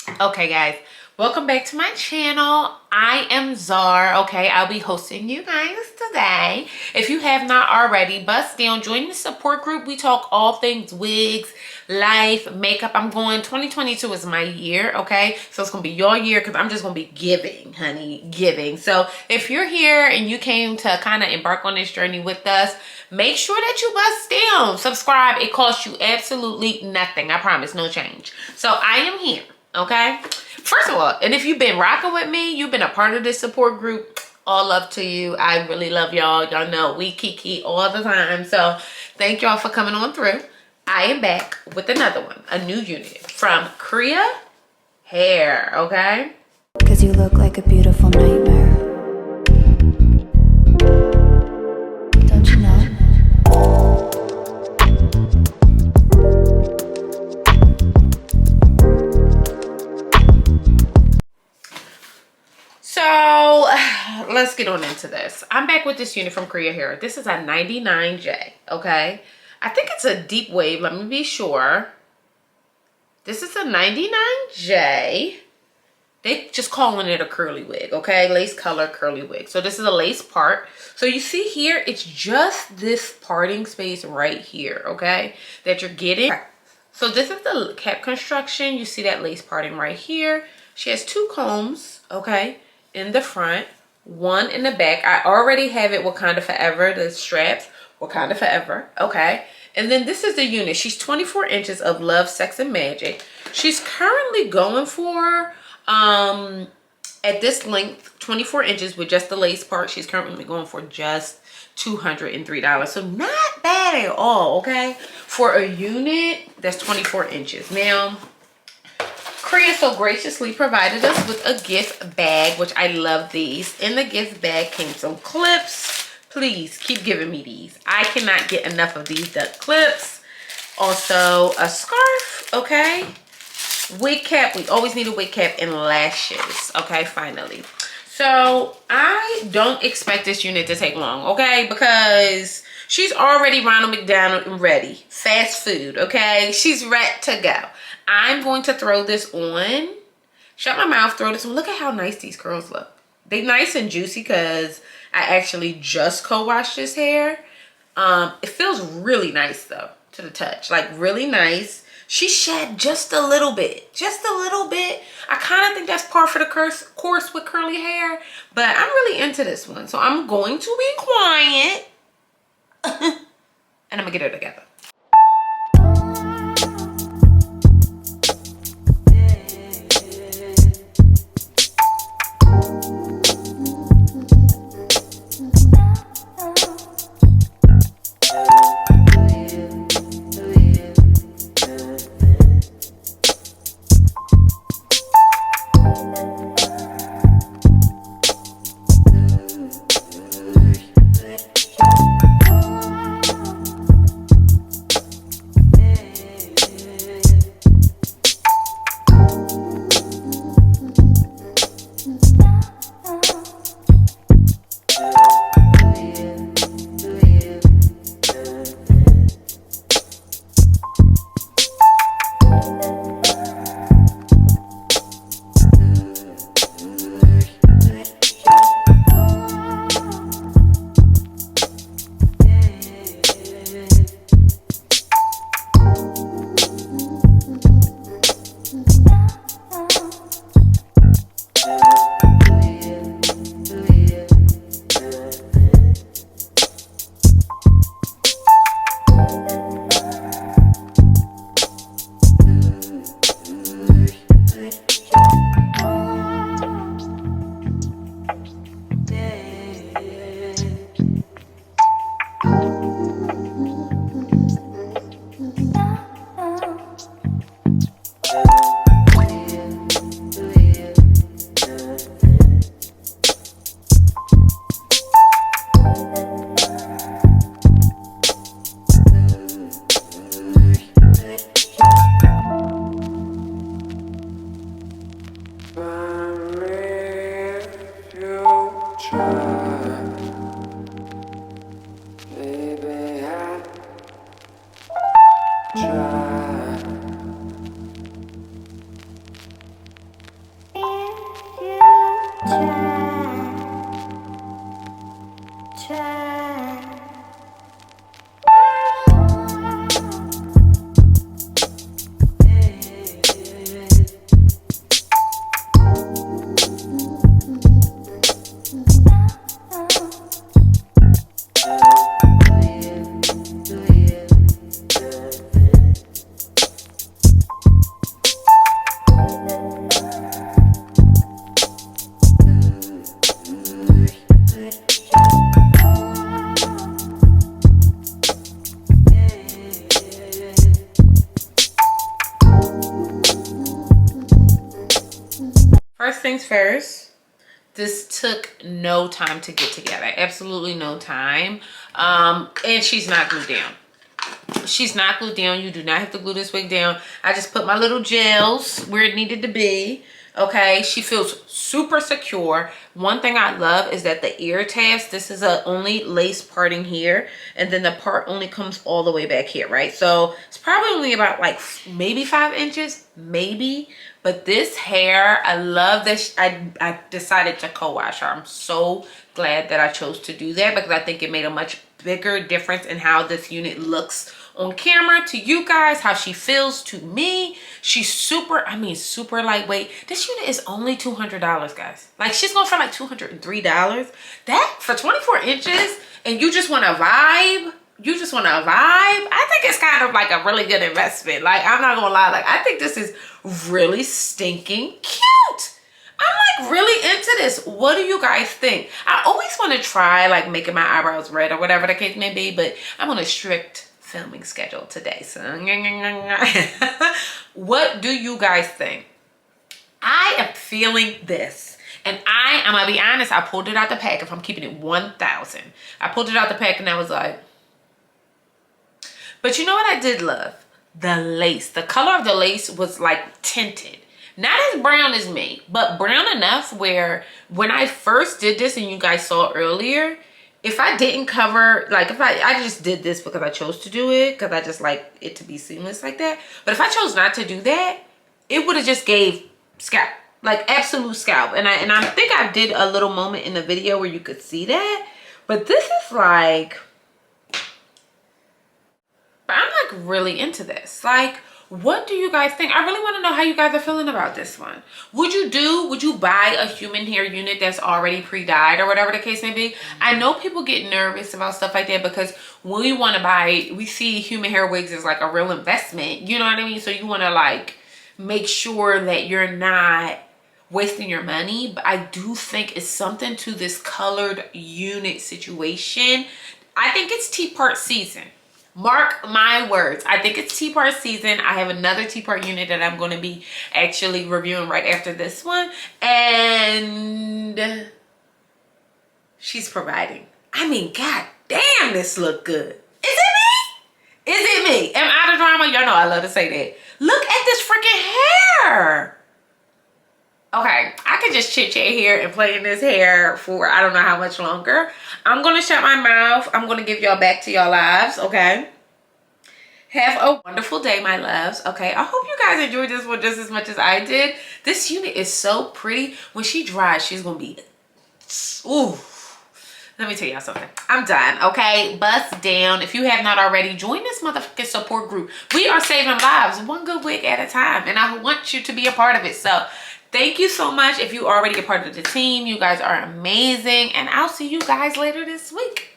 Okay, guys, welcome back to my channel. I am Zar. Okay, I'll be hosting you guys today. If you have not already, bust down, join the support group. We talk all things wigs, life, makeup. I'm going 2022 is my year. Okay, so it's gonna be your year because I'm just gonna be giving, honey, giving. So if you're here and you came to kind of embark on this journey with us, make sure that you bust down, subscribe. It costs you absolutely nothing. I promise, no change. So I am here. Okay, first of all, and if you've been rocking with me, you've been a part of this support group, all love to you. I really love y'all. Y'all know we kiki all the time, so thank y'all for coming on through. I am back with another one, a new unit from Kriyya Hair. Okay, because you look like a beautiful nightmare, don't you know? so let's get on into this. I'm back with this unit from Kriyya Hair. This is a 99J. Okay, I think it's a deep wave. Let me be sure. This is a 99J. They just calling it a curly wig, okay? Lace color curly wig. So this is a lace part. So you see here, it's just this parting space right here, okay? That you're getting. So this is the cap construction. You see that lace parting right here. She has two combs, okay? In the front, one in the back. I already have it Wakanda Forever, the straps, Wakanda Forever, okay? And then this is the unit. She's 24 inches of Love, Sex, and Magic. She's currently going for, at this length, 24 inches with just the lace part. She's currently going for just $203. So not bad at all, okay? For a unit that's 24 inches. Now, Kriyya so graciously provided us with a gift bag, which I love these. In the gift bag came some clips. Please keep giving me these. I cannot get enough of these duck clips. Also a scarf, okay? Wig cap. We always need a wig cap and lashes, okay? Finally. So I don't expect this unit to take long, okay? Because she's already Ronald McDonald and ready. Fast food, okay? She's ready to go. I'm going to throw this on. Shut my mouth, throw this on. Look at how nice these curls look. They nice and juicy because I actually just co-washed this hair. It feels really nice though to the touch, like really nice. She shed just a little bit, I kind of think that's par for the course with curly hair, but I'm really into this one. So I'm going to be quiet and I'm gonna get her together. First things first, this took no time to get together. Absolutely no time. And she's not glued down. She's not glued down. You do not have to glue this wig down. I just put my little gels where it needed to be. Okay, she feels super secure. One thing I love is that the ear tabs, this is a only lace parting here, and then the part only comes all the way back here, right? So it's probably only about like maybe 5 inches, maybe. But this hair, I love this. I decided to co-wash her. I'm so glad that I chose to do that because I think it made a much bigger difference in how this unit looks on camera to you guys, how she feels to me. She's super, I mean, super lightweight. This unit is only $200, guys. Like, she's going for like $203. That, for 24 inches, and you just want to vibe, I think it's kind of like a really good investment. Like, I'm not gonna lie, like, I think this is really stinking cute. I'm like really into this. What do you guys think? I always want to try like making my eyebrows red or whatever the case may be, but I'm on a strict filming schedule today. So what do you guys think? I am feeling this. And I'm gonna be honest, I pulled it out the pack. If I'm keeping it 1,000, I pulled it out the pack and I was like, but you know what I did love? The lace. The color of the lace was like tinted. Not as brown as me, but brown enough where when I first did this and you guys saw earlier, if I didn't cover, like if I just did this because I chose to do it, because I just like it to be seamless like that. But if I chose not to do that, it would have just gave scalp, like absolute scalp. And I think I did a little moment in the video where you could see that. But this is like, but I'm like really into this. Like, what do you guys think? I really want to know how you guys are feeling about this one. Would you buy a human hair unit that's already pre-dyed or whatever the case may be? I know people get nervous about stuff like that because when we want to buy, we see human hair wigs as like a real investment. You know what I mean? So you want to like make sure that you're not wasting your money. But I do think it's something to this colored unit situation. I think it's tea part season. Mark my words. I think it's tea part season. I have another tea part unit that I'm going to be actually reviewing right after this one. And she's providing. I mean, god damn, this look good. Is it me? Is it me? Am I the drama? Y'all know I love to say that. Look at this freaking hair. Okay, I could just chit chat here and play in this hair for I don't know how much longer. I'm going to shut my mouth. I'm going to give y'all back to y'all lives, okay? Have a wonderful day, my loves, okay? I hope you guys enjoyed this one just as much as I did. This unit is so pretty. When she dries, she's going to be, ooh. Let me tell y'all something. I'm done, okay? Bust down. If you have not already, join this motherfucking support group. We are saving lives one good wig at a time, and I want you to be a part of it, so thank you so much. If you already a part of the team, you guys are amazing. And I'll see you guys later this week.